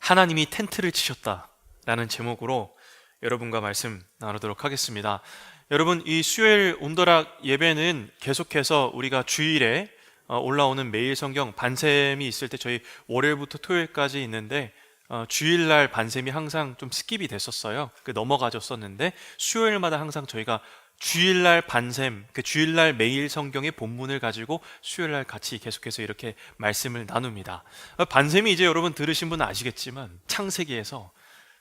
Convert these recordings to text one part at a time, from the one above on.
하나님이 텐트를 치셨다라는 제목으로 여러분과 말씀 나누도록 하겠습니다. 여러분, 이 수요일 온더락 예배는 계속해서 우리가 주일에 올라오는 매일 성경 반샘이 있을 때 저희 월요일부터 토요일까지 있는데 주일날 반샘이 항상 좀 스킵이 됐었어요. 넘어가졌었는데 수요일마다 항상 저희가 주일날 반샘, 그 주일날 매일 성경의 본문을 가지고 수요일날 같이 계속해서 이렇게 말씀을 나눕니다. 반샘이 이제 여러분 들으신 분은 아시겠지만 창세기에서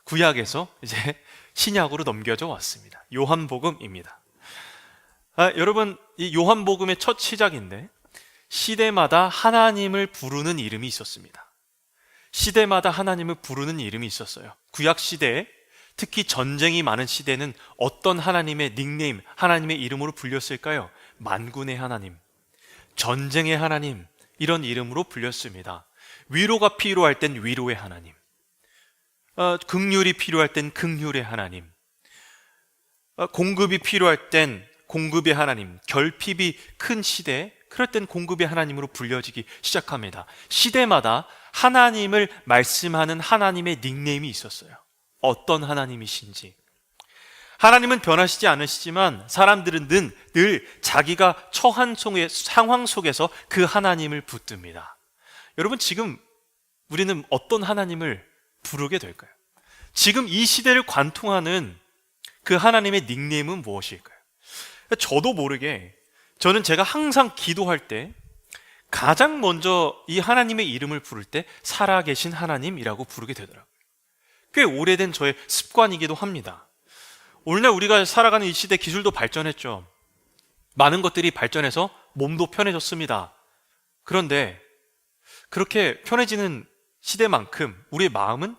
구약에서 이제 신약으로 넘겨져 왔습니다. 요한복음입니다. 여러분, 이 요한복음의 첫 시작인데 시대마다 하나님을 부르는 이름이 있었습니다. 시대마다 하나님을 부르는 이름이 있었어요. 구약 시대에 특히 전쟁이 많은 시대는 어떤 하나님의 닉네임, 하나님의 이름으로 불렸을까요? 만군의 하나님, 전쟁의 하나님, 이런 이름으로 불렸습니다. 위로가 필요할 땐 위로의 하나님, 긍휼이 필요할 땐 긍휼의 하나님, 공급이 필요할 땐 공급의 하나님, 결핍이 큰 시대에 그럴 땐 공급의 하나님으로 불려지기 시작합니다. 시대마다 하나님을 말씀하는 하나님의 닉네임이 있었어요. 어떤 하나님이신지. 하나님은 변하시지 않으시지만 사람들은 늘 자기가 처한 상황 속에서 그 하나님을 붙듭니다. 여러분, 지금 우리는 어떤 하나님을 부르게 될까요? 지금 이 시대를 관통하는 그 하나님의 닉네임은 무엇일까요? 저도 모르게 저는 제가 항상 기도할 때 가장 먼저 이 하나님의 이름을 부를 때 살아계신 하나님이라고 부르게 되더라고요. 꽤 오래된 저의 습관이기도 합니다. 오늘날 우리가 살아가는 이 시대 기술도 발전했죠. 많은 것들이 발전해서 몸도 편해졌습니다. 그런데 그렇게 편해지는 시대만큼 우리의 마음은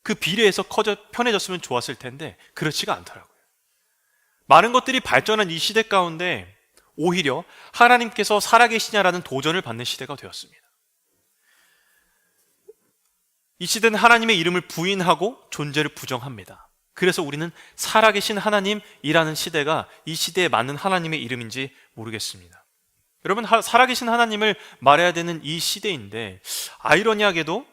그 비례해서 편해졌으면 좋았을 텐데 그렇지가 않더라고요. 많은 것들이 발전한 이 시대 가운데 오히려 하나님께서 살아계시냐라는 도전을 받는 시대가 되었습니다. 이 시대는 하나님의 이름을 부인하고 존재를 부정합니다. 그래서 우리는 살아계신 하나님이라는 시대가 이 시대에 맞는 하나님의 이름인지 모르겠습니다. 여러분, 살아계신 하나님을 말해야 되는 이 시대인데 아이러니하게도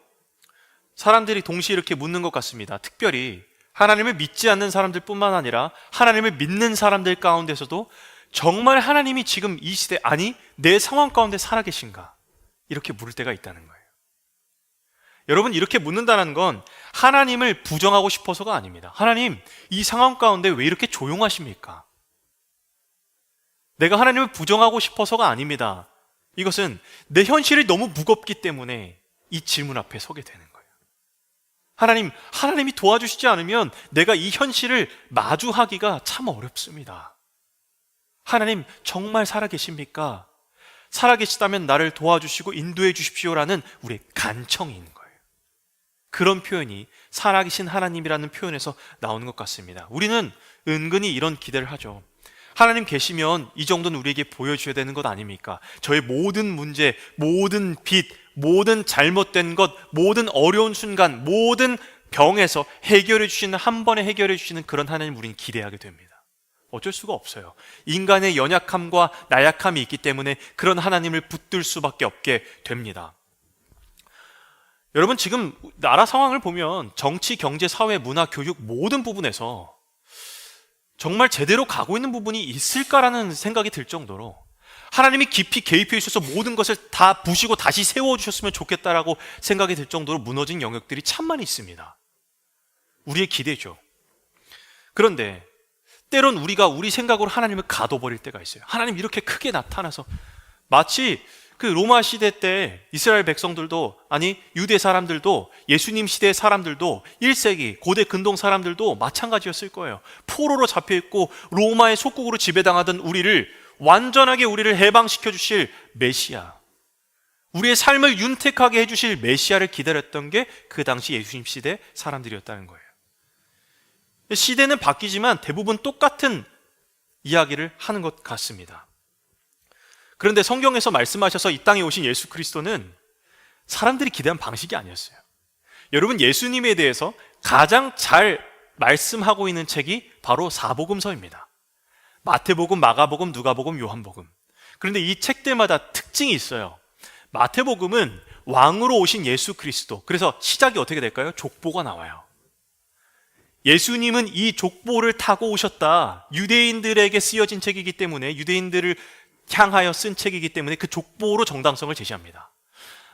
사람들이 동시에 이렇게 묻는 것 같습니다. 특별히 하나님을 믿지 않는 사람들뿐만 아니라 하나님을 믿는 사람들 가운데서도 정말 하나님이 지금 이 시대, 아니 내 상황 가운데 살아계신가? 이렇게 물을 때가 있다는 거예요. 여러분, 이렇게 묻는다는 건 하나님을 부정하고 싶어서가 아닙니다. 하나님, 이 상황 가운데 왜 이렇게 조용하십니까? 내가 하나님을 부정하고 싶어서가 아닙니다. 이것은 내 현실이 너무 무겁기 때문에 이 질문 앞에 서게 되는 거예요. 하나님이 도와주시지 않으면 내가 이 현실을 마주하기가 참 어렵습니다. 하나님, 정말 살아계십니까? 살아계시다면 나를 도와주시고 인도해 주십시오라는 우리의 간청이 있는 거예요. 그런 표현이 살아계신 하나님이라는 표현에서 나오는 것 같습니다. 우리는 은근히 이런 기대를 하죠. 하나님 계시면 이 정도는 우리에게 보여주셔야 되는 것 아닙니까? 저의 모든 문제, 모든 빚, 모든 잘못된 것, 모든 어려운 순간, 모든 병에서 해결해 주시는, 한 번에 해결해 주시는 그런 하나님 우리는 기대하게 됩니다. 어쩔 수가 없어요. 인간의 연약함과 나약함이 있기 때문에 그런 하나님을 붙들 수밖에 없게 됩니다. 여러분, 지금 나라 상황을 보면 정치, 경제, 사회, 문화, 교육 모든 부분에서 정말 제대로 가고 있는 부분이 있을까라는 생각이 들 정도로 하나님이 깊이 개입해 주셔서 모든 것을 다 부시고 다시 세워주셨으면 좋겠다라고 생각이 들 정도로 무너진 영역들이 참 많이 있습니다. 우리의 기대죠. 그런데 때론 우리가 우리 생각으로 하나님을 가둬버릴 때가 있어요. 하나님 이렇게 크게 나타나서 마치 그 로마 시대 때 이스라엘 백성들도, 아니 유대 사람들도, 예수님 시대의 사람들도, 1세기 고대 근동 사람들도 마찬가지였을 거예요. 포로로 잡혀있고 로마의 속국으로 지배당하던 완전하게 우리를 해방시켜 주실 메시아, 우리의 삶을 윤택하게 해주실 메시아를 기다렸던 게 그 당시 예수님 시대 사람들이었다는 거예요. 시대는 바뀌지만 대부분 똑같은 이야기를 하는 것 같습니다. 그런데 성경에서 말씀하셔서 이 땅에 오신 예수 그리스도는 사람들이 기대한 방식이 아니었어요. 여러분, 예수님에 대해서 가장 잘 말씀하고 있는 책이 바로 사복음서입니다. 마태복음, 마가복음, 누가복음, 요한복음. 그런데 이 책들마다 특징이 있어요. 마태복음은 왕으로 오신 예수 그리스도. 그래서 시작이 어떻게 될까요? 족보가 나와요. 예수님은 이 족보를 타고 오셨다. 유대인들에게 쓰여진 책이기 때문에, 유대인들을 향하여 쓴 책이기 때문에 그 족보로 정당성을 제시합니다.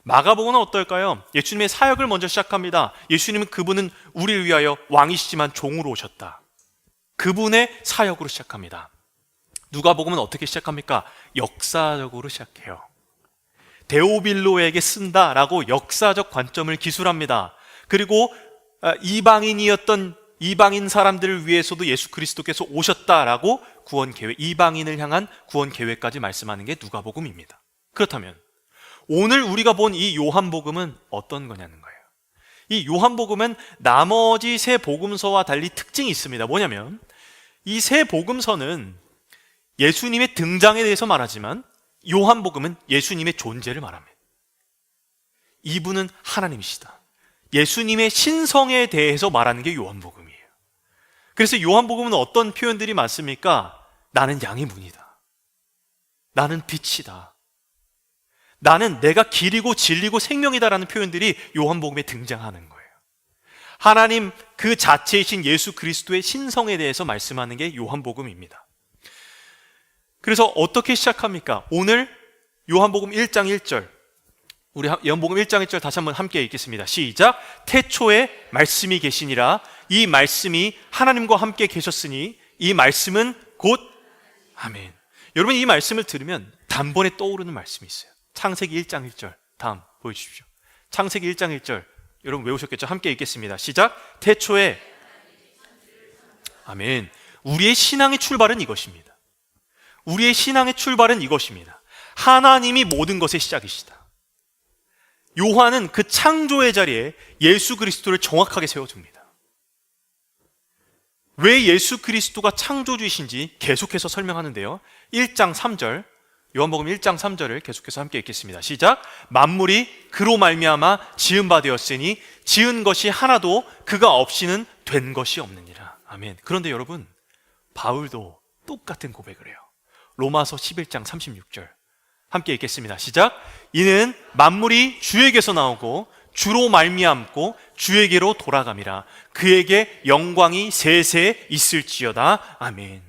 마가복음은 어떨까요? 예수님의 사역을 먼저 시작합니다. 예수님은 그분은 우리를 위하여 왕이시지만 종으로 오셨다. 그분의 사역으로 시작합니다. 누가복음은 어떻게 시작합니까? 역사적으로 시작해요. 데오빌로에게 쓴다라고 역사적 관점을 기술합니다. 그리고 이방인 사람들을 위해서도 예수 그리스도께서 오셨다라고 구원 계획, 이방인을 향한 구원 계획까지 말씀하는 게 누가복음입니다. 그렇다면 오늘 우리가 본 이 요한복음은 어떤 거냐는 거예요. 이 요한복음은 나머지 세 복음서와 달리 특징이 있습니다. 뭐냐면 이 세 복음서는 예수님의 등장에 대해서 말하지만 요한복음은 예수님의 존재를 말합니다. 이분은 하나님이시다. 예수님의 신성에 대해서 말하는 게 요한복음이에요. 그래서 요한복음은 어떤 표현들이 많습니까? 나는 양의 문이다. 나는 빛이다. 나는 내가 길이고 진리고 생명이다라는 표현들이 요한복음에 등장하는 거예요. 하나님 그 자체이신 예수 그리스도의 신성에 대해서 말씀하는 게 요한복음입니다. 그래서 어떻게 시작합니까? 오늘 요한복음 1장 1절, 우리 요한복음 1장 1절 다시 한번 함께 읽겠습니다. 시작. 태초에 말씀이 계시니라. 이 말씀이 하나님과 함께 계셨으니 이 말씀은 곧 아멘. 여러분, 이 말씀을 들으면 단번에 떠오르는 말씀이 있어요. 창세기 1장 1절. 다음 보여주십시오. 창세기 1장 1절. 여러분 외우셨겠죠? 함께 읽겠습니다. 시작. 태초에 아멘. 우리의 신앙의 출발은 이것입니다. 우리의 신앙의 출발은 이것입니다. 하나님이 모든 것의 시작이시다. 요한은 그 창조의 자리에 예수 그리스도를 정확하게 세워줍니다. 왜 예수 그리스도가 창조주이신지 계속해서 설명하는데요. 1장 3절, 요한복음 1장 3절을 계속해서 함께 읽겠습니다. 시작. 만물이 그로 말미암아 지은 바 되었으니 지은 것이 하나도 그가 없이는 된 것이 없느니라. 아멘. 그런데 여러분, 바울도 똑같은 고백을 해요. 로마서 11장 36절 함께 읽겠습니다. 시작. 이는 만물이 주에게서 나오고 주로 말미암고 주에게로 돌아감이라. 그에게 영광이 세세 있을지어다. 아멘.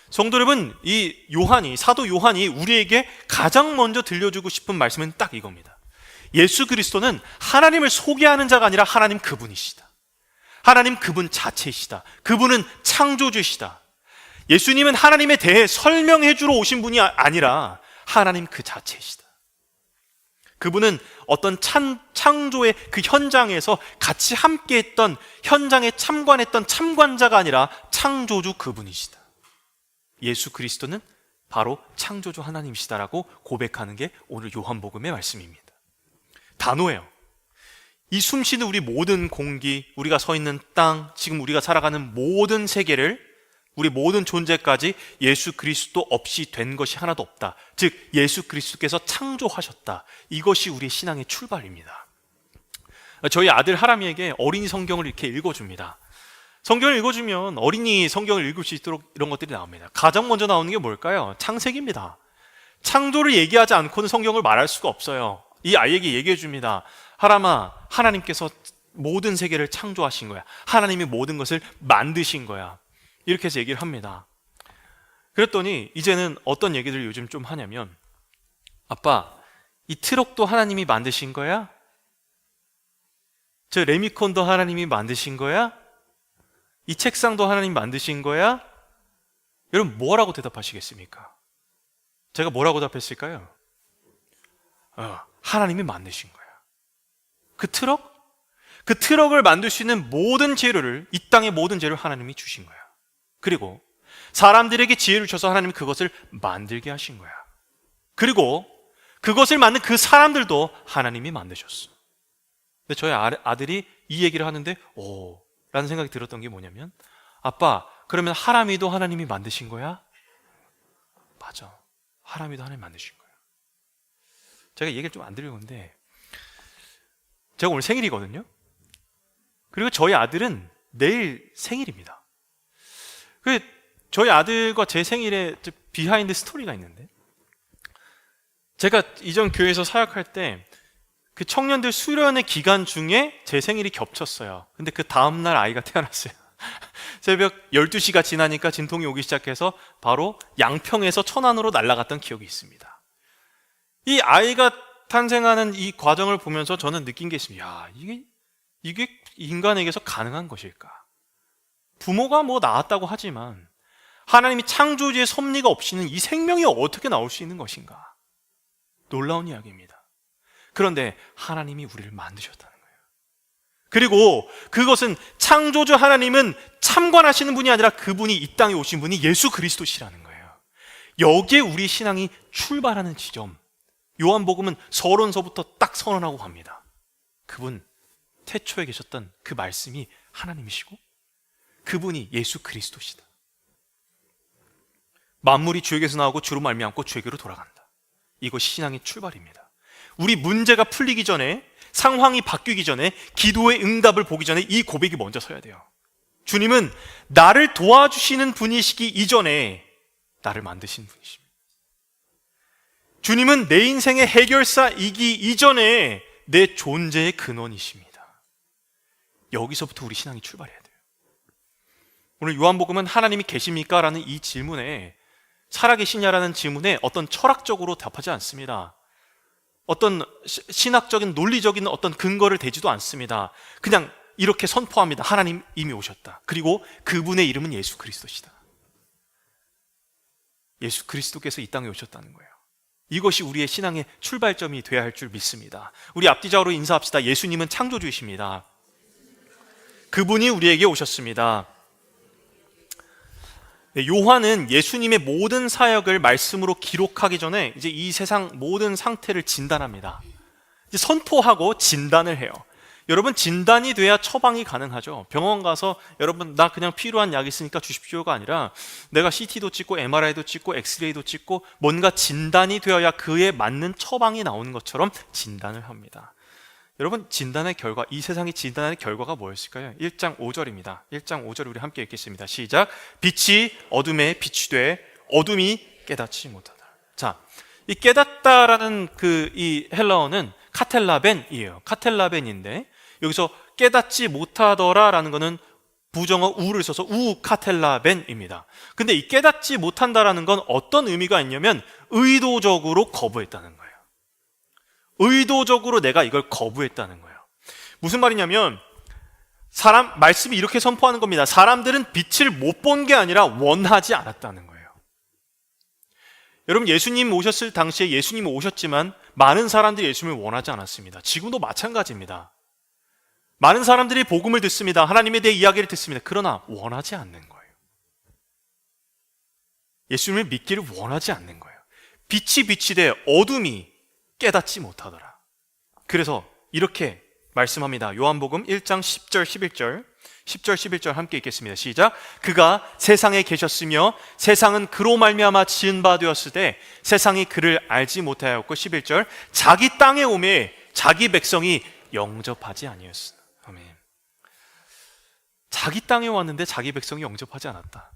성도 여러분, 이 요한이, 사도 요한이 우리에게 가장 먼저 들려주고 싶은 말씀은 딱 이겁니다. 예수 그리스도는 하나님을 소개하는 자가 아니라 하나님 그분이시다. 하나님 그분 자체이시다. 그분은 창조주시다. 예수님은 하나님에 대해 설명해 주러 오신 분이 아니라 하나님 그 자체이시다. 그분은 어떤 창조의 그 현장에서 같이 함께했던, 현장에 참관했던 참관자가 아니라 창조주 그분이시다. 예수 그리스도는 바로 창조주 하나님이시다라고 고백하는 게 오늘 요한복음의 말씀입니다. 단호해요. 이 숨쉬는 우리 모든 공기, 우리가 서 있는 땅, 지금 우리가 살아가는 모든 세계를, 우리 모든 존재까지 예수 그리스도 없이 된 것이 하나도 없다. 즉 예수 그리스도께서 창조하셨다. 이것이 우리의 신앙의 출발입니다. 저희 아들 하람이에게 어린이 성경을 이렇게 읽어줍니다. 성경을 읽어주면 어린이 성경을 읽을 수 있도록 이런 것들이 나옵니다. 가장 먼저 나오는 게 뭘까요? 창세기입니다. 창조를 얘기하지 않고는 성경을 말할 수가 없어요. 이 아이에게 얘기해 줍니다. 하람아, 하나님께서 모든 세계를 창조하신 거야. 하나님이 모든 것을 만드신 거야. 이렇게 해서 얘기를 합니다. 그랬더니 이제는 어떤 얘기들을 요즘 좀 하냐면, 아빠, 이 트럭도 하나님이 만드신 거야? 저 레미콘도 하나님이 만드신 거야? 이 책상도 하나님 만드신 거야? 여러분 뭐라고 대답하시겠습니까? 제가 뭐라고 답했을까요? 하나님이 만드신 거야. 그 트럭을 만들 수 있는 모든 재료를, 이 땅의 모든 재료를 하나님이 주신 거야. 그리고 사람들에게 지혜를 주셔서 하나님이 그것을 만들게 하신 거야. 그리고 그것을 만든 그 사람들도 하나님이 만드셨어. 근데 저희 아들이 이 얘기를 하는데 라는 생각이 들었던 게 뭐냐면, 아빠, 그러면 하람이도 하나님이 만드신 거야? 맞아. 하람이도 하나님 만드신 거야. 제가 얘기를 좀 안 드리는데, 제가 오늘 생일이거든요. 그리고 저희 아들은 내일 생일입니다. 저희 아들과 제 생일에 비하인드 스토리가 있는데, 제가 이전 교회에서 사역할 때 그 청년들 수련의 기간 중에 제 생일이 겹쳤어요. 근데 그 다음날 아이가 태어났어요. 새벽 12시가 지나니까 진통이 오기 시작해서 바로 양평에서 천안으로 날아갔던 기억이 있습니다. 이 아이가 탄생하는 이 과정을 보면서 저는 느낀 게 있습니다. 야, 이게 인간에게서 가능한 것일까? 부모가 뭐 낳았다고 하지만 하나님이 창조주의 섭리가 없이는 이 생명이 어떻게 나올 수 있는 것인가? 놀라운 이야기입니다. 그런데 하나님이 우리를 만드셨다는 거예요. 그리고 그것은 창조주 하나님은 참관하시는 분이 아니라 그분이 이 땅에 오신 분이 예수 그리스도시라는 거예요. 여기에 우리 신앙이 출발하는 지점, 요한복음은 서론서부터 딱 선언하고 갑니다. 그분, 태초에 계셨던 그 말씀이 하나님이시고 그분이 예수 그리스도시다. 만물이 주에게서 나오고 주로 말미암고 주에게로 돌아간다. 이것이 신앙의 출발입니다. 우리 문제가 풀리기 전에, 상황이 바뀌기 전에, 기도의 응답을 보기 전에 이 고백이 먼저 서야 돼요. 주님은 나를 도와주시는 분이시기 이전에 나를 만드신 분이십니다. 주님은 내 인생의 해결사이기 이전에 내 존재의 근원이십니다. 여기서부터 우리 신앙이 출발해야 돼요. 오늘 요한복음은 하나님이 계십니까? 라는 이 질문에, 살아계시냐라는 질문에 어떤 철학적으로 답하지 않습니다. 어떤 신학적인 논리적인 어떤 근거를 대지도 않습니다. 그냥 이렇게 선포합니다. 하나님 이미 오셨다. 그리고 그분의 이름은 예수 그리스도시다. 예수 그리스도께서 이 땅에 오셨다는 거예요. 이것이 우리의 신앙의 출발점이 되어야 할 줄 믿습니다. 우리 앞뒤좌우로 인사합시다. 예수님은 창조주이십니다. 그분이 우리에게 오셨습니다. 요한은 예수님의 모든 사역을 말씀으로 기록하기 전에 이제 이 세상 모든 상태를 진단합니다. 이제 선포하고 진단을 해요. 여러분, 진단이 돼야 처방이 가능하죠. 병원 가서 여러분 나 그냥 필요한 약 있으니까 주십시오가 아니라 내가 CT도 찍고 MRI도 찍고 엑스레이도 찍고 뭔가 진단이 되어야 그에 맞는 처방이 나오는 것처럼 진단을 합니다. 여러분, 진단의 결과, 이 세상의 진단의 결과가 뭐였을까요? 1장 5절입니다. 1장 5절 우리 함께 읽겠습니다. 시작. 빛이 어둠에 빛이 돼 어둠이 깨닫지 못하다. 자, 이 깨닫다라는 이 헬라어는 카텔라벤이에요. 카텔라벤인데 여기서 깨닫지 못하더라라는 거는 부정어 우를 써서 우 카텔라벤입니다. 근데 이 깨닫지 못한다라는 건 어떤 의미가 있냐면 의도적으로 거부했다는 거예요. 의도적으로 내가 이걸 거부했다는 거예요. 무슨 말이냐면 말씀이 이렇게 선포하는 겁니다. 사람들은 빛을 못 본 게 아니라 원하지 않았다는 거예요. 여러분, 예수님 오셨을 당시에 예수님 오셨지만 많은 사람들이 예수님을 원하지 않았습니다. 지금도 마찬가지입니다. 많은 사람들이 복음을 듣습니다. 하나님에 대해 이야기를 듣습니다. 그러나 원하지 않는 거예요. 예수님을 믿기를 원하지 않는 거예요. 빛이 빛이 돼 어둠이 깨닫지 못하더라. 그래서 이렇게 말씀합니다. 요한복음 1장 10절 11절 10절 11절 함께 읽겠습니다. 시작. 그가 세상에 계셨으며 세상은 그로 말미암아 지은 바 되었으되 세상이 그를 알지 못하였고 11절 자기 땅에 오매 자기 백성이 영접하지 아니었으나. 아멘. 자기 땅에 왔는데 자기 백성이 영접하지 않았다.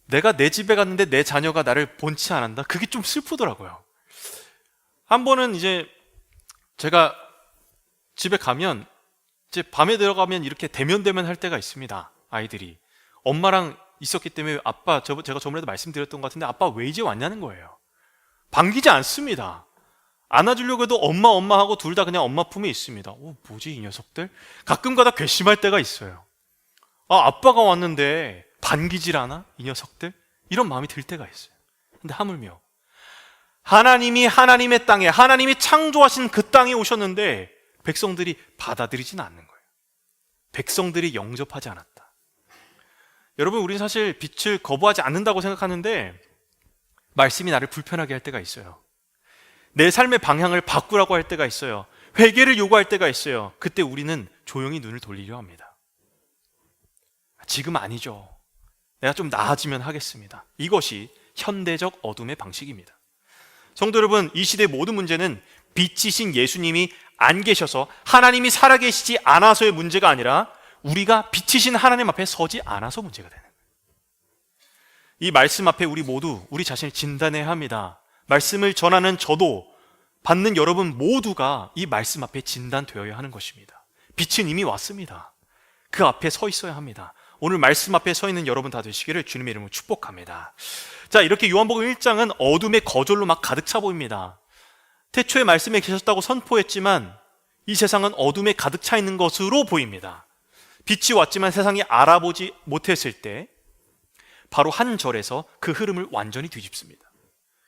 내가 내 집에 갔는데 내 자녀가 나를 본치 않았다. 그게 좀 슬프더라고요. 한 번은 이제 제가 집에 가면 이제 밤에 들어가면 이렇게 대면대면 할 때가 있습니다. 아이들이 엄마랑 있었기 때문에 아빠, 제가 저번에도 말씀드렸던 것 같은데 아빠 왜 이제 왔냐는 거예요. 반기지 않습니다. 안아주려고 해도 엄마 하고 둘 다 그냥 엄마 품에 있습니다. 뭐지 이 녀석들? 가끔가다 괘씸할 때가 있어요. 아빠가 왔는데 반기질 않아? 이 녀석들? 이런 마음이 들 때가 있어요. 근데 하물며 하나님이 하나님의 땅에, 하나님이 창조하신 그 땅에 오셨는데 백성들이 받아들이진 않는 거예요. 백성들이 영접하지 않았다. 여러분, 우리는 사실 빛을 거부하지 않는다고 생각하는데 말씀이 나를 불편하게 할 때가 있어요. 내 삶의 방향을 바꾸라고 할 때가 있어요. 회개를 요구할 때가 있어요. 그때 우리는 조용히 눈을 돌리려 합니다. 지금 아니죠. 내가 좀 나아지면 하겠습니다. 이것이 현대적 어둠의 방식입니다. 성도 여러분, 이 시대의 모든 문제는 빛이신 예수님이 안 계셔서 하나님이 살아계시지 않아서의 문제가 아니라 우리가 빛이신 하나님 앞에 서지 않아서 문제가 되는 거예요. 이 말씀 앞에 우리 모두 우리 자신을 진단해야 합니다. 말씀을 전하는 저도 받는 여러분 모두가 이 말씀 앞에 진단되어야 하는 것입니다. 빛은 이미 왔습니다. 그 앞에 서 있어야 합니다. 오늘 말씀 앞에 서 있는 여러분 다 되시기를 주님의 이름으로 축복합니다. 자, 이렇게 요한복음 1장은 어둠의 거절로 막 가득 차 보입니다. 태초에 말씀에 계셨다고 선포했지만 이 세상은 어둠에 가득 차 있는 것으로 보입니다. 빛이 왔지만 세상이 알아보지 못했을 때 바로 한 절에서 그 흐름을 완전히 뒤집습니다.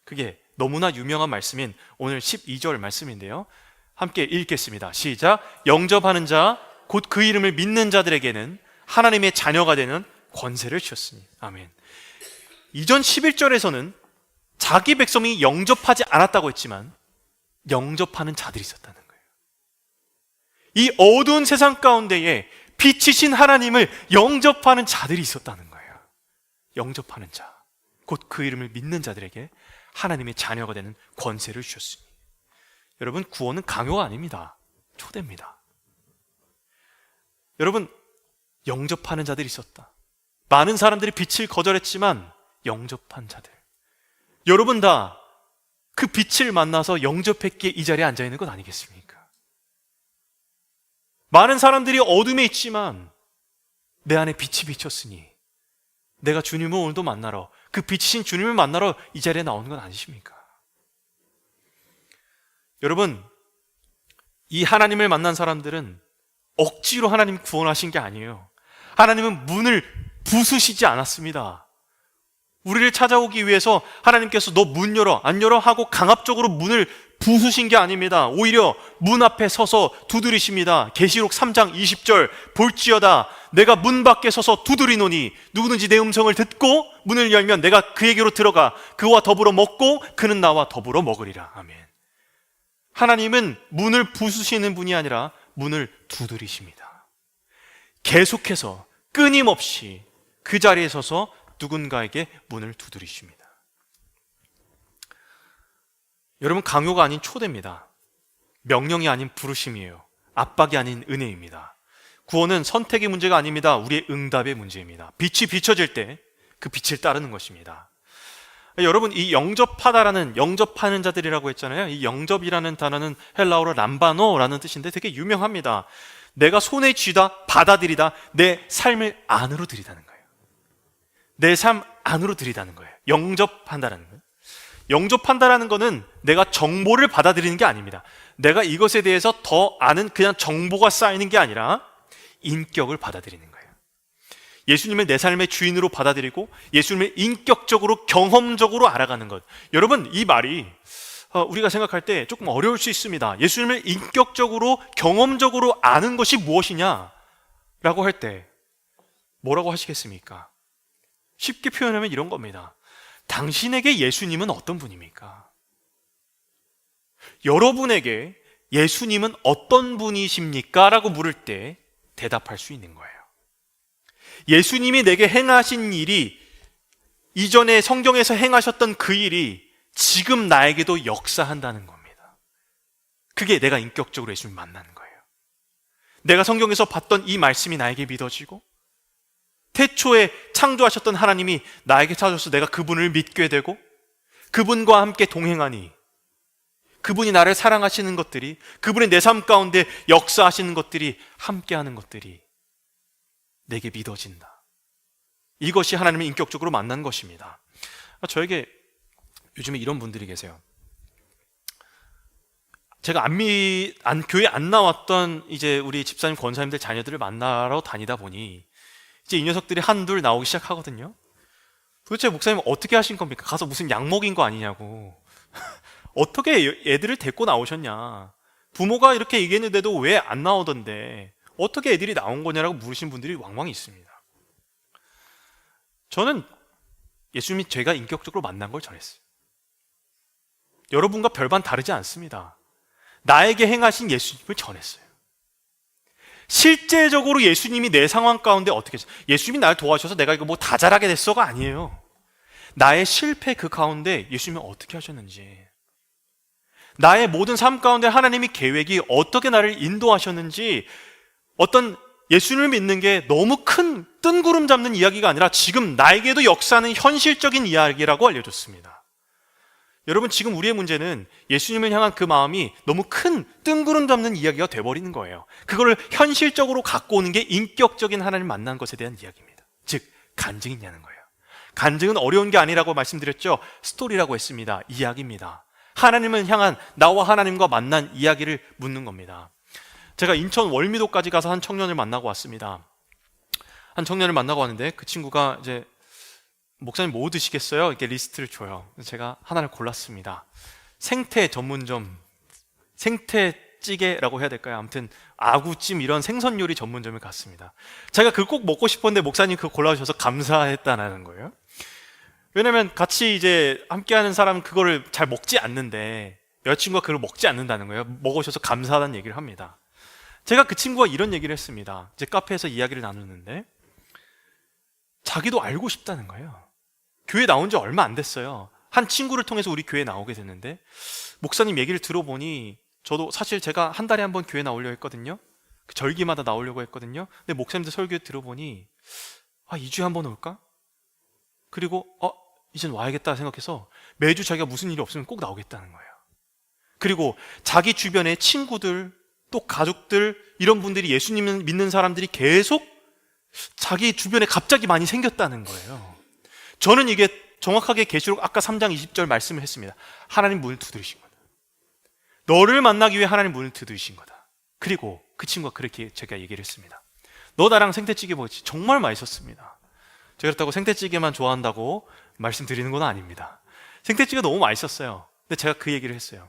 그게 너무나 유명한 말씀인 오늘 12절 말씀인데요. 함께 읽겠습니다. 시작. 영접하는 자, 곧 그 이름을 믿는 자들에게는 하나님의 자녀가 되는 권세를 주셨으니. 아멘. 이전 11절에서는 자기 백성이 영접하지 않았다고 했지만 영접하는 자들이 있었다는 거예요. 이 어두운 세상 가운데에 빛이신 하나님을 영접하는 자들이 있었다는 거예요. 영접하는 자, 곧 그 이름을 믿는 자들에게 하나님의 자녀가 되는 권세를 주셨으니. 여러분, 구원은 강요가 아닙니다. 초대입니다. 여러분, 영접하는 자들이 있었다. 많은 사람들이 빛을 거절했지만 영접한 자들, 여러분 다 그 빛을 만나서 영접했기에 이 자리에 앉아있는 것 아니겠습니까? 많은 사람들이 어둠에 있지만 내 안에 빛이 비쳤으니 내가 주님을 오늘도 만나러, 그 빛이신 주님을 만나러 이 자리에 나오는 건 아니십니까? 여러분, 이 하나님을 만난 사람들은 억지로 하나님 구원하신 게 아니에요. 하나님은 문을 부수시지 않았습니다. 우리를 찾아오기 위해서 하나님께서 너 문 열어, 안 열어 하고 강압적으로 문을 부수신 게 아닙니다. 오히려 문 앞에 서서 두드리십니다. 계시록 3장 20절 볼지어다 내가 문 밖에 서서 두드리노니 누구든지 내 음성을 듣고 문을 열면 내가 그에게로 들어가 그와 더불어 먹고 그는 나와 더불어 먹으리라. 아멘. 하나님은 문을 부수시는 분이 아니라 문을 두드리십니다. 계속해서 끊임없이 그 자리에 서서 누군가에게 문을 두드리십니다. 여러분, 강요가 아닌 초대입니다. 명령이 아닌 부르심이에요. 압박이 아닌 은혜입니다. 구원은 선택의 문제가 아닙니다. 우리의 응답의 문제입니다. 빛이 비춰질 때 그 빛을 따르는 것입니다. 여러분, 이 영접하다라는, 영접하는 자들이라고 했잖아요. 이 영접이라는 단어는 헬라어로 람바노라는 뜻인데 되게 유명합니다. 내가 손에 쥐다, 받아들이다, 내 삶을 안으로 들이다는 거예요. 내 삶 안으로 들이다는 거예요. 영접한다라는 거예요. 영접한다라는 거는 내가 정보를 받아들이는 게 아닙니다. 내가 이것에 대해서 더 아는 그냥 정보가 쌓이는 게 아니라 인격을 받아들이는 거예요. 예수님을 내 삶의 주인으로 받아들이고 예수님을 인격적으로, 경험적으로 알아가는 것. 여러분, 이 말이 우리가 생각할 때 조금 어려울 수 있습니다. 예수님을 인격적으로, 경험적으로 아는 것이 무엇이냐? 라고 할 때 뭐라고 하시겠습니까? 쉽게 표현하면 이런 겁니다. 당신에게 예수님은 어떤 분입니까? 여러분에게 예수님은 어떤 분이십니까? 라고 물을 때 대답할 수 있는 거예요. 예수님이 내게 행하신 일이, 이전에 성경에서 행하셨던 그 일이 지금 나에게도 역사한다는 겁니다. 그게 내가 인격적으로 예수님을 만나는 거예요. 내가 성경에서 봤던 이 말씀이 나에게 믿어지고 태초에 창조하셨던 하나님이 나에게 찾아서 내가 그분을 믿게 되고 그분과 함께 동행하니 그분이 나를 사랑하시는 것들이, 그분의 내 삶 가운데 역사하시는 것들이, 함께하는 것들이 내게 믿어진다. 이것이 하나님을 인격적으로 만난 것입니다. 저에게 요즘에 이런 분들이 계세요. 제가 교회 안 나왔던 이제 우리 집사님, 권사님들 자녀들을 만나러 다니다 보니 이제 이 녀석들이 한둘 나오기 시작하거든요. 도대체 목사님 어떻게 하신 겁니까? 가서 무슨 약 먹인 거 아니냐고. 어떻게 애들을 데리고 나오셨냐? 부모가 이렇게 얘기했는데도 왜 안 나오던데 어떻게 애들이 나온 거냐라고 물으신 분들이 왕왕 있습니다. 저는 예수님이 제가 인격적으로 만난 걸 전했어요. 여러분과 별반 다르지 않습니다. 나에게 행하신 예수님을 전했어요. 실제적으로 예수님이 내 상황 가운데 어떻게 했어요? 예수님이 나를 도와주셔서 내가 이거 뭐 다 잘하게 됐어가 아니에요. 나의 실패 그 가운데 예수님이 어떻게 하셨는지, 나의 모든 삶 가운데 하나님의 계획이 어떻게 나를 인도하셨는지, 어떤 예수님을 믿는 게 너무 큰 뜬구름 잡는 이야기가 아니라 지금 나에게도 역사하는 현실적인 이야기라고 알려줬습니다. 여러분, 지금 우리의 문제는 예수님을 향한 그 마음이 너무 큰 뜬구름 잡는 이야기가 돼버리는 거예요. 그거를 현실적으로 갖고 오는 게 인격적인 하나님을 만난 것에 대한 이야기입니다. 즉, 간증이냐는 거예요. 간증은 어려운 게 아니라고 말씀드렸죠. 스토리라고 했습니다. 이야기입니다. 하나님을 향한 나와 하나님과 만난 이야기를 묻는 겁니다. 제가 인천 월미도까지 가서 한 청년을 만나고 왔습니다. 한 청년을 만나고 왔는데 그 친구가 이제 목사님 뭐 드시겠어요? 이렇게 리스트를 줘요. 제가 하나를 골랐습니다. 생태 전문점, 생태찌개라고 해야 될까요? 아무튼 아구찜 이런 생선 요리 전문점에 갔습니다. 제가 그거 꼭 먹고 싶었는데 목사님 그거 골라주셔서 감사했다는 거예요. 왜냐면 같이 이제 함께하는 사람은 그거를 잘 먹지 않는데 여자친구가 그걸 먹지 않는다는 거예요. 먹으셔서 감사하다는 얘기를 합니다. 제가 그 친구가 이런 얘기를 했습니다. 이제 카페에서 이야기를 나누는데 자기도 알고 싶다는 거예요. 교회 나온 지 얼마 안 됐어요. 한 친구를 통해서 우리 교회에 나오게 됐는데 목사님 얘기를 들어보니 저도 사실 제가 한 달에 한 번 교회 나오려고 했거든요. 그 절기마다 나오려고 했거든요. 근데 목사님들 설교 들어보니 2주에 한 번 올까? 그리고 이젠 와야겠다 생각해서 매주 자기가 무슨 일이 없으면 꼭 나오겠다는 거예요. 그리고 자기 주변에 친구들 또 가족들 이런 분들이 예수님을 믿는 사람들이 계속 자기 주변에 갑자기 많이 생겼다는 거예요. 저는 이게 정확하게 계시록 아까 3장 20절 말씀을 했습니다. 하나님 문을 두드리신 거다. 너를 만나기 위해 하나님 문을 두드리신 거다. 그리고 그 친구가 그렇게 제가 얘기를 했습니다. 너 나랑 생태찌개 먹었지? 정말 맛있었습니다. 제가 그렇다고 생태찌개만 좋아한다고 말씀드리는 건 아닙니다. 생태찌개 너무 맛있었어요. 근데 제가 그 얘기를 했어요.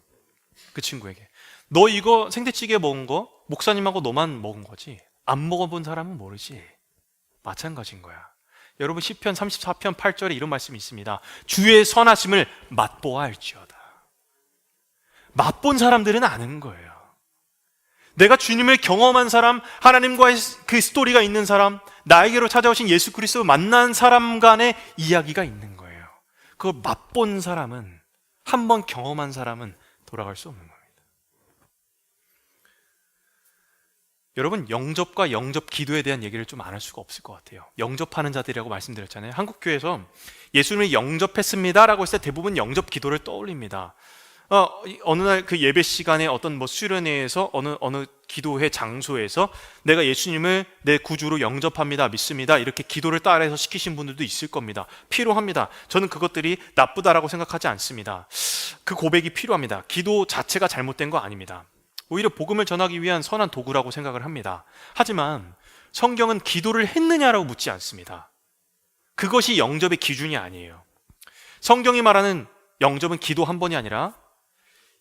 그 친구에게. 너 이거 생태찌개 먹은 거 목사님하고 너만 먹은 거지 안 먹어본 사람은 모르지. 마찬가지인 거야. 여러분, 시편 34편 8절에 이런 말씀이 있습니다. 주의 선하심을 맛보아할지어다. 맛본 사람들은 아는 거예요. 내가 주님을 경험한 사람, 하나님과의 그 스토리가 있는 사람, 나에게로 찾아오신 예수 그리스도 만난 사람 간의 이야기가 있는 거예요. 그걸 맛본 사람은, 한번 경험한 사람은 돌아갈 수 없는 겁니다. 여러분, 영접과 영접 기도에 대한 얘기를 좀 안 할 수가 없을 것 같아요. 영접하는 자들이라고 말씀드렸잖아요. 한국교회에서 예수님을 영접했습니다라고 했을 때 대부분 영접 기도를 떠올립니다. 어느 날 그 예배 시간에 어떤 수련회에서 어느 기도회 장소에서 내가 예수님을 내 구주로 영접합니다, 믿습니다, 이렇게 기도를 따라해서 시키신 분들도 있을 겁니다. 필요합니다. 저는 그것들이 나쁘다라고 생각하지 않습니다. 그 고백이 필요합니다. 기도 자체가 잘못된 거 아닙니다. 오히려 복음을 전하기 위한 선한 도구라고 생각을 합니다. 하지만 성경은 기도를 했느냐라고 묻지 않습니다. 그것이 영접의 기준이 아니에요. 성경이 말하는 영접은 기도 한 번이 아니라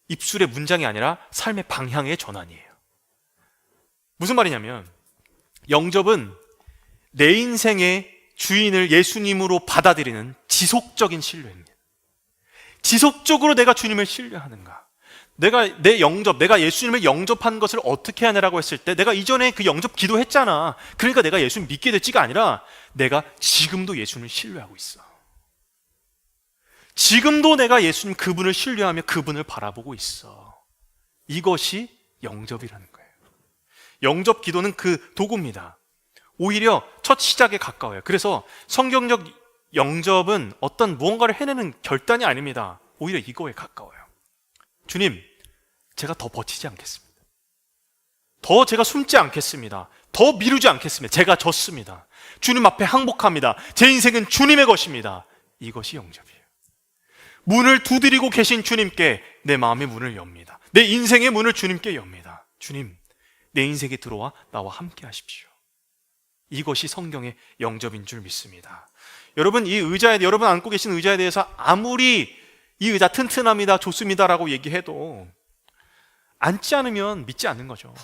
입술의 문장이 아니라 삶의 방향의 전환이에요. 무슨 말이냐면 영접은 내 인생의 주인을 예수님으로 받아들이는 지속적인 신뢰입니다. 지속적으로 내가 주님을 신뢰하는가? 내가 예수님을 영접한 것을 어떻게 하느라고 했을 때 내가 이전에 그 영접 기도했잖아. 그러니까 내가 예수님 믿게 됐지가 아니라 내가 지금도 예수님을 신뢰하고 있어. 지금도 내가 예수님 그분을 신뢰하며 그분을 바라보고 있어. 이것이 영접이라는 거예요. 영접 기도는 그 도구입니다. 오히려 첫 시작에 가까워요. 그래서 성경적 영접은 어떤 무언가를 해내는 결단이 아닙니다. 오히려 이거에 가까워요. 주님, 제가 더 버티지 않겠습니다. 더 제가 숨지 않겠습니다. 더 미루지 않겠습니다. 제가 졌습니다. 주님 앞에 항복합니다. 제 인생은 주님의 것입니다. 이것이 영접이에요. 문을 두드리고 계신 주님께 내 마음의 문을 엽니다. 내 인생의 문을 주님께 엽니다. 주님, 내 인생에 들어와 나와 함께 하십시오. 이것이 성경의 영접인 줄 믿습니다. 여러분, 여러분 앉고 계신 의자에 대해서 아무리 이 의자 튼튼합니다, 좋습니다라고 얘기해도 앉지 않으면 믿지 않는 거죠.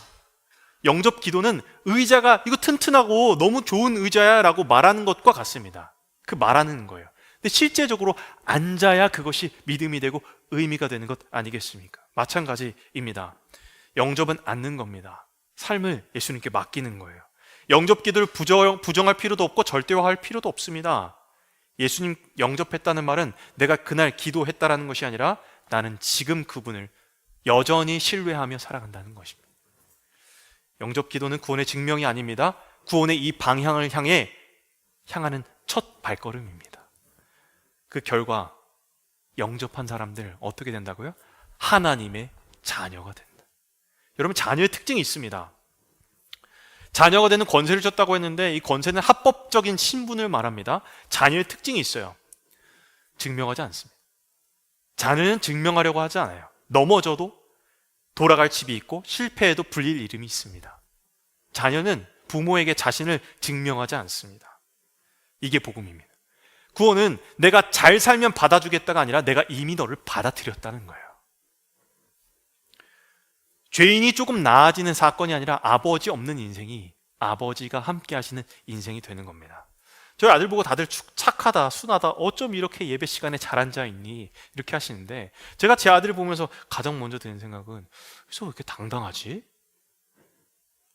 영접 기도는 의자가 이거 튼튼하고 너무 좋은 의자야 라고 말하는 것과 같습니다. 그 말하는 거예요. 근데 실제적으로 앉아야 그것이 믿음이 되고 의미가 되는 것 아니겠습니까? 마찬가지입니다. 영접은 앉는 겁니다. 삶을 예수님께 맡기는 거예요. 영접 기도를 부정할 필요도 없고 절대화할 필요도 없습니다. 예수님 영접했다는 말은 내가 그날 기도했다라는 것이 아니라 나는 지금 그분을 여전히 신뢰하며 살아간다는 것입니다. 영접 기도는 구원의 증명이 아닙니다. 구원의 이 방향을 향하는 첫 발걸음입니다. 그 결과 영접한 사람들 어떻게 된다고요? 하나님의 자녀가 된다. 여러분, 자녀의 특징이 있습니다. 자녀가 되는 권세를 줬다고 했는데 이 권세는 합법적인 신분을 말합니다. 자녀의 특징이 있어요. 증명하지 않습니다. 자녀는 증명하려고 하지 않아요. 넘어져도 돌아갈 집이 있고 실패해도 불릴 이름이 있습니다. 자녀는 부모에게 자신을 증명하지 않습니다. 이게 복음입니다. 구원은 내가 잘 살면 받아주겠다가 아니라 내가 이미 너를 받아들였다는 거예요. 죄인이 조금 나아지는 사건이 아니라 아버지 없는 인생이 아버지가 함께 하시는 인생이 되는 겁니다. 저희 아들 보고 다들 착하다, 순하다, 어쩜 이렇게 예배 시간에 잘 앉아있니? 이렇게 하시는데 제가 제 아들을 보면서 가장 먼저 드는 생각은 그래서 왜 이렇게 당당하지?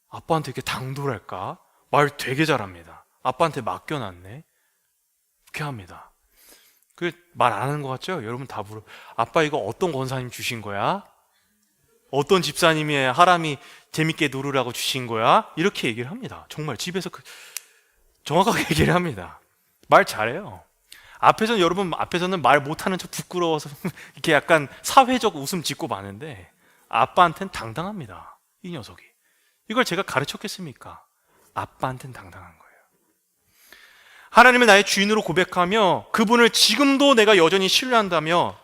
아빠한테 이렇게 당돌할까? 말 되게 잘합니다. 아빠한테 맡겨놨네? 이렇게 합니다. 그 말 안 하는 것 같죠? 여러분 다 물어. 아빠 이거 어떤 권사님 주신 거야? 어떤 집사님이 하람이 재밌게 놀으라고 주신 거야? 이렇게 얘기를 합니다. 정말 집에서 정확하게 얘기를 합니다. 말 잘해요. 앞에서는 여러분 앞에서는 말 못하는 척 부끄러워서 이렇게 약간 사회적 웃음 짓고 마는데 아빠한테는 당당합니다. 이 녀석이. 이걸 제가 가르쳤겠습니까? 아빠한테는 당당한 거예요. 하나님을 나의 주인으로 고백하며 그분을 지금도 내가 여전히 신뢰한다며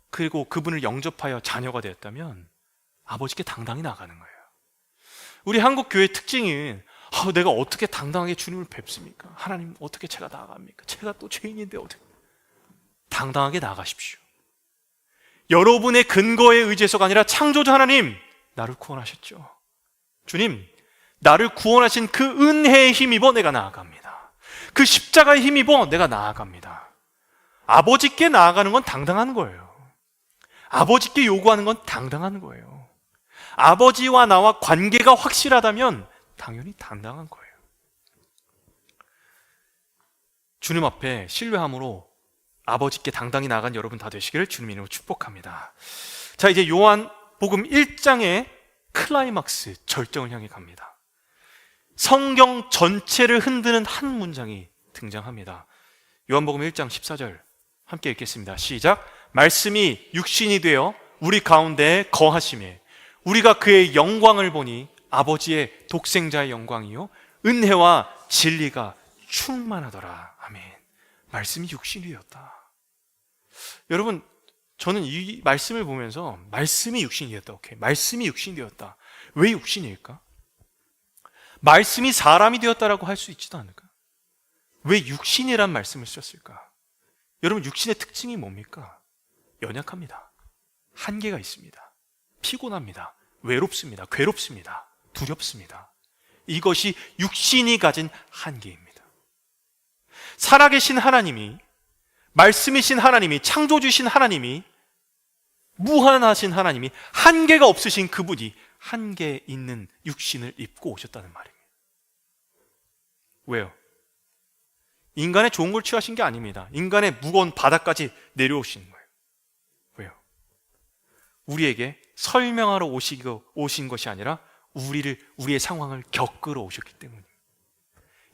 그리고 그분을 영접하여 자녀가 되었다면 아버지께 당당히 나가는 거예요. 우리 한국 교회의 특징은 내가 어떻게 당당하게 주님을 뵙습니까? 하나님 어떻게 제가 나아갑니까? 제가 또 죄인인데 어떻게 당당하게 나아가십시오. 여러분의 근거에 의지해서가 아니라 창조주 하나님 나를 구원하셨죠. 주님 나를 구원하신 그 은혜에 힘입어 내가 나아갑니다. 그 십자가에 힘입어 내가 나아갑니다. 아버지께 나아가는 건 당당한 거예요. 아버지께 요구하는 건 당당한 거예요. 아버지와 나와 관계가 확실하다면 당연히 당당한 거예요. 주님 앞에 신뢰함으로 아버지께 당당히 나아간 여러분 다 되시기를 주님 이름으로 축복합니다. 자, 이제 요한복음 1장의 클라이막스 절정을 향해 갑니다. 성경 전체를 흔드는 한 문장이 등장합니다. 요한복음 1장 14절 함께 읽겠습니다. 시작. 말씀이 육신이 되어 우리 가운데 거하심에 우리가 그의 영광을 보니 아버지의 독생자의 영광이요 은혜와 진리가 충만하더라. 아멘. 말씀이 육신이 되었다. 여러분, 저는 이 말씀을 보면서 말씀이 육신이 되었다. 오케이. 말씀이 육신이 되었다. 왜 육신일까? 말씀이 사람이 되었다라고 할 수 있지도 않을까? 왜 육신이란 말씀을 썼을까? 여러분, 육신의 특징이 뭡니까? 연약합니다. 한계가 있습니다. 피곤합니다. 외롭습니다. 괴롭습니다. 두렵습니다. 이것이 육신이 가진 한계입니다. 살아계신 하나님이, 말씀이신 하나님이, 창조주신 하나님이, 무한하신 하나님이, 한계가 없으신 그분이 한계 있는 육신을 입고 오셨다는 말입니다. 왜요? 인간의 좋은 걸 취하신 게 아닙니다. 인간의 무거운 바닥까지 내려오신 거예요. 왜요? 우리에게 설명하러 오신 것이 아니라 우리의 상황을 겪으러 오셨기 때문입니다.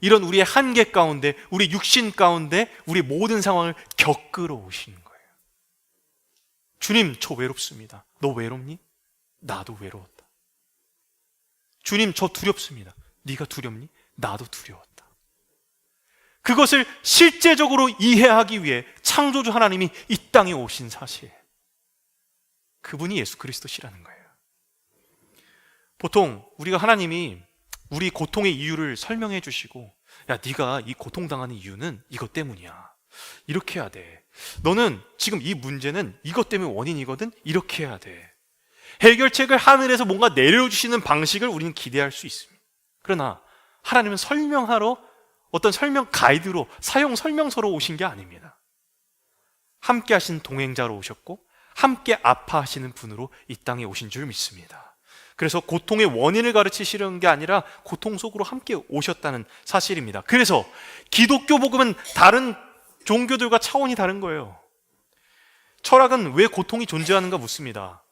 이런 우리의 한계 가운데, 우리 육신 가운데 우리 모든 상황을 겪으러 오신 거예요. 주님, 저 외롭습니다. 너 외롭니? 나도 외로웠다. 주님, 저 두렵습니다. 네가 두렵니? 나도 두려웠다. 그것을 실제적으로 이해하기 위해 창조주 하나님이 이 땅에 오신 사실, 그분이 예수 그리스도시라는 거예요. 보통 우리가 하나님이 우리 고통의 이유를 설명해 주시고, 야, 네가 이 고통당하는 이유는 이것 때문이야. 이렇게 해야 돼. 너는 지금 이 문제는 이것 때문에 원인이거든. 이렇게 해야 돼. 해결책을 하늘에서 뭔가 내려주시는 방식을 우리는 기대할 수 있습니다. 그러나 하나님은 설명하러 어떤 설명 가이드로, 사용 설명서로 오신 게 아닙니다. 함께 하신 동행자로 오셨고 함께 아파하시는 분으로 이 땅에 오신 줄 믿습니다. 그래서 고통의 원인을 가르치시려는 게 아니라 고통 속으로 함께 오셨다는 사실입니다. 그래서 기독교 복음은 다른 종교들과 차원이 다른 거예요. 철학은 왜 고통이 존재하는가 묻습니다.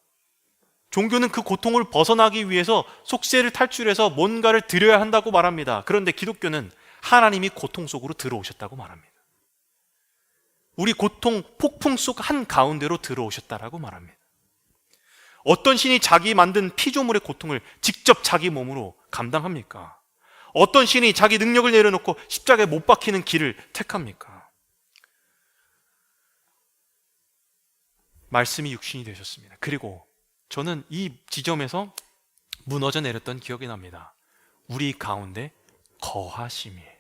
종교는 그 고통을 벗어나기 위해서 속세를 탈출해서 뭔가를 드려야 한다고 말합니다. 그런데 기독교는 하나님이 고통 속으로 들어오셨다고 말합니다. 우리 고통 폭풍 속 한가운데로 들어오셨다라고 말합니다. 어떤 신이 자기 만든 피조물의 고통을 직접 자기 몸으로 감당합니까? 어떤 신이 자기 능력을 내려놓고 십자가에 못 박히는 길을 택합니까? 말씀이 육신이 되셨습니다. 그리고 저는 이 지점에서 무너져 내렸던 기억이 납니다. 우리 가운데 거하심이에요.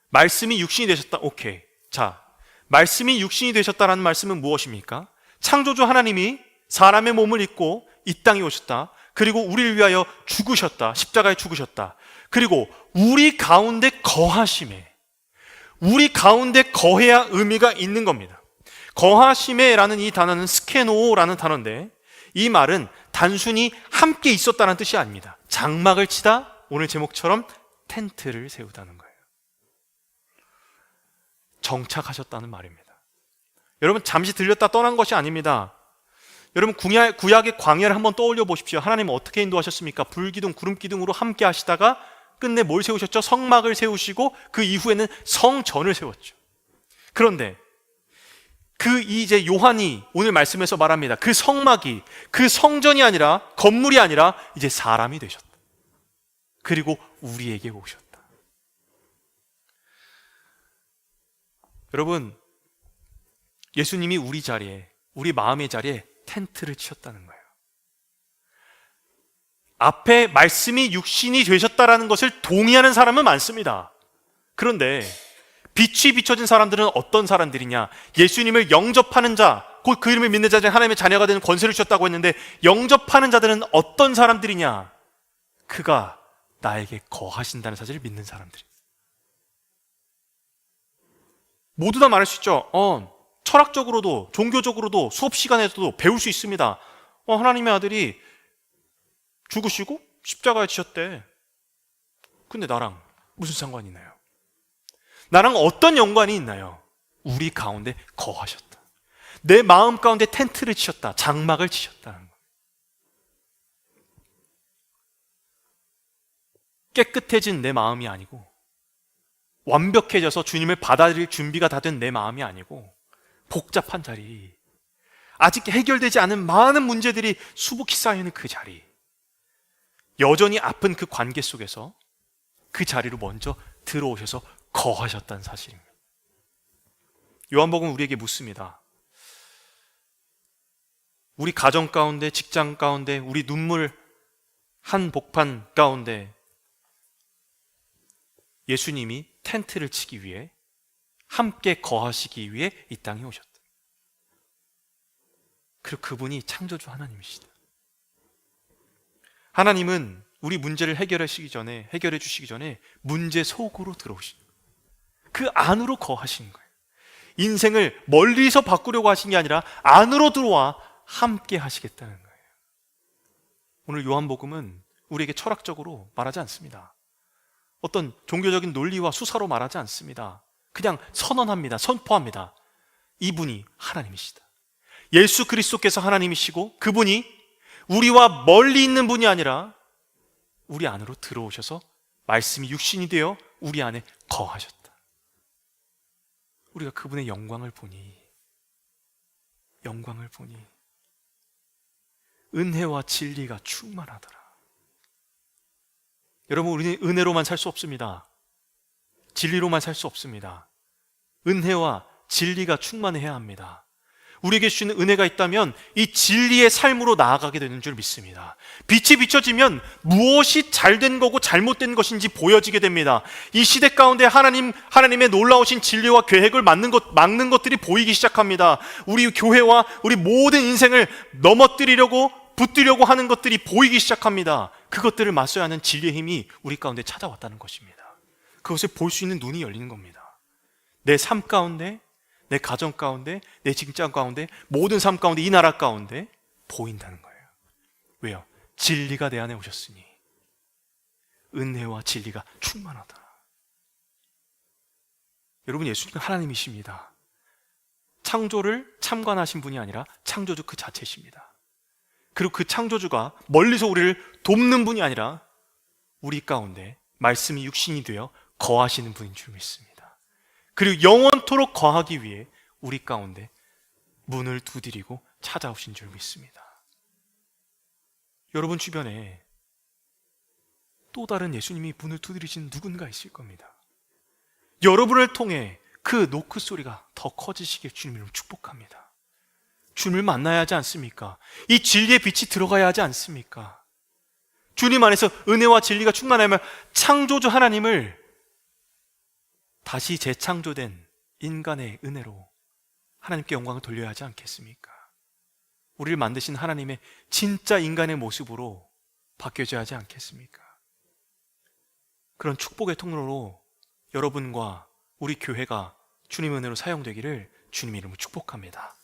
말씀이 육신이 되셨다. 오케이. 자, 말씀이 육신이 되셨다라는 말씀은 무엇입니까? 창조주 하나님이 사람의 몸을 입고 이 땅에 오셨다. 그리고 우리를 위하여 죽으셨다. 십자가에 죽으셨다. 그리고 우리 가운데 거하심에, 우리 가운데 거해야 의미가 있는 겁니다. 거하심에라는 이 단어는 스케노라는 단어인데, 이 말은 단순히 함께 있었다는 뜻이 아닙니다. 장막을 치다, 오늘 제목처럼 텐트를 세우다는 거예요. 정착하셨다는 말입니다. 여러분, 잠시 들렸다 떠난 것이 아닙니다. 여러분, 구약의 광야를 한번 떠올려 보십시오. 하나님은 어떻게 인도하셨습니까? 불기둥, 구름기둥으로 함께 하시다가 끝내 뭘 세우셨죠? 성막을 세우시고 그 이후에는 성전을 세웠죠. 그런데 이제 요한이 오늘 말씀에서 말합니다. 그 성막이, 그 성전이 아니라, 건물이 아니라 이제 사람이 되셨다. 그리고 우리에게 오셨다. 여러분, 예수님이 우리 자리에, 우리 마음의 자리에 텐트를 치셨다는 거예요. 앞에 말씀이 육신이 되셨다라는 것을 동의하는 사람은 많습니다. 그런데 빛이 비춰진 사람들은 어떤 사람들이냐? 예수님을 영접하는 자, 곧 그 이름을 믿는 자들은 하나님의 자녀가 되는 권세를 주셨다고 했는데, 영접하는 자들은 어떤 사람들이냐? 그가 나에게 거하신다는 사실을 믿는 사람들이. 모두 다 말할 수 있죠. 철학적으로도 종교적으로도 수업 시간에서도 배울 수 있습니다. 하나님의 아들이 죽으시고 십자가에 지셨대. 근데 나랑 무슨 상관이 있나요? 나랑 어떤 연관이 있나요? 우리 가운데 거하셨다. 내 마음 가운데 텐트를 치셨다. 장막을 치셨다는 거예요. 깨끗해진 내 마음이 아니고, 완벽해져서 주님을 받아들일 준비가 다 된 내 마음이 아니고, 복잡한 자리, 아직 해결되지 않은 많은 문제들이 수북히 쌓여있는 그 자리, 여전히 아픈 그 관계 속에서 그 자리로 먼저 들어오셔서 거하셨다는 사실입니다. 요한복음은 우리에게 묻습니다. 우리 가정 가운데, 직장 가운데, 우리 눈물 한 복판 가운데 예수님이 텐트를 치기 위해, 함께 거하시기 위해 이 땅에 오셨다. 그리고 그분이 창조주 하나님이시다. 하나님은 우리 문제를 해결해 주시기 전에 문제 속으로 들어오신 거예요. 그 안으로 거하신 거예요. 인생을 멀리서 바꾸려고 하신 게 아니라 안으로 들어와 함께 하시겠다는 거예요. 오늘 요한복음은 우리에게 철학적으로 말하지 않습니다. 어떤 종교적인 논리와 수사로 말하지 않습니다. 그냥 선언합니다. 선포합니다. 이분이 하나님이시다. 예수 그리스도께서 하나님이시고, 그분이 우리와 멀리 있는 분이 아니라 우리 안으로 들어오셔서 말씀이 육신이 되어 우리 안에 거하셨다. 우리가 그분의 영광을 보니 은혜와 진리가 충만하더라. 여러분, 우리는 은혜로만 살 수 없습니다. 진리로만 살 수 없습니다. 은혜와 진리가 충만해야 합니다. 우리에게 주시는 은혜가 있다면 이 진리의 삶으로 나아가게 되는 줄 믿습니다. 빛이 비춰지면 무엇이 잘된 거고 잘못된 것인지 보여지게 됩니다. 이 시대 가운데 하나님의 놀라우신 진리와 계획을 막는 것들이 보이기 시작합니다. 우리 교회와 우리 모든 인생을 넘어뜨리려고, 붙들려고 하는 것들이 보이기 시작합니다. 그것들을 맞서야 하는 진리의 힘이 우리 가운데 찾아왔다는 것입니다. 그것을 볼 수 있는 눈이 열리는 겁니다. 내 삶 가운데, 내 가정 가운데, 내 직장 가운데, 모든 삶 가운데, 이 나라 가운데 보인다는 거예요. 왜요? 진리가 내 안에 오셨으니 은혜와 진리가 충만하다. 여러분, 예수님은 하나님이십니다. 창조를 참관하신 분이 아니라 창조주 그 자체이십니다. 그리고 그 창조주가 멀리서 우리를 돕는 분이 아니라 우리 가운데 말씀이 육신이 되어 거하시는 분인 줄 믿습니다. 그리고 영원토록 거하기 위해 우리 가운데 문을 두드리고 찾아오신 줄 믿습니다. 여러분 주변에 또 다른 예수님이 문을 두드리신 누군가 있을 겁니다. 여러분을 통해 그 노크 소리가 더 커지시길 주님을 축복합니다. 주님을 만나야 하지 않습니까? 이 진리의 빛이 들어가야 하지 않습니까? 주님 안에서 은혜와 진리가 충만하면 창조주 하나님을 다시 재창조된 인간의 은혜로 하나님께 영광을 돌려야 하지 않겠습니까? 우리를 만드신 하나님의 진짜 인간의 모습으로 바뀌어져야 하지 않겠습니까? 그런 축복의 통로로 여러분과 우리 교회가 주님 은혜로 사용되기를 주님 이름으로 축복합니다.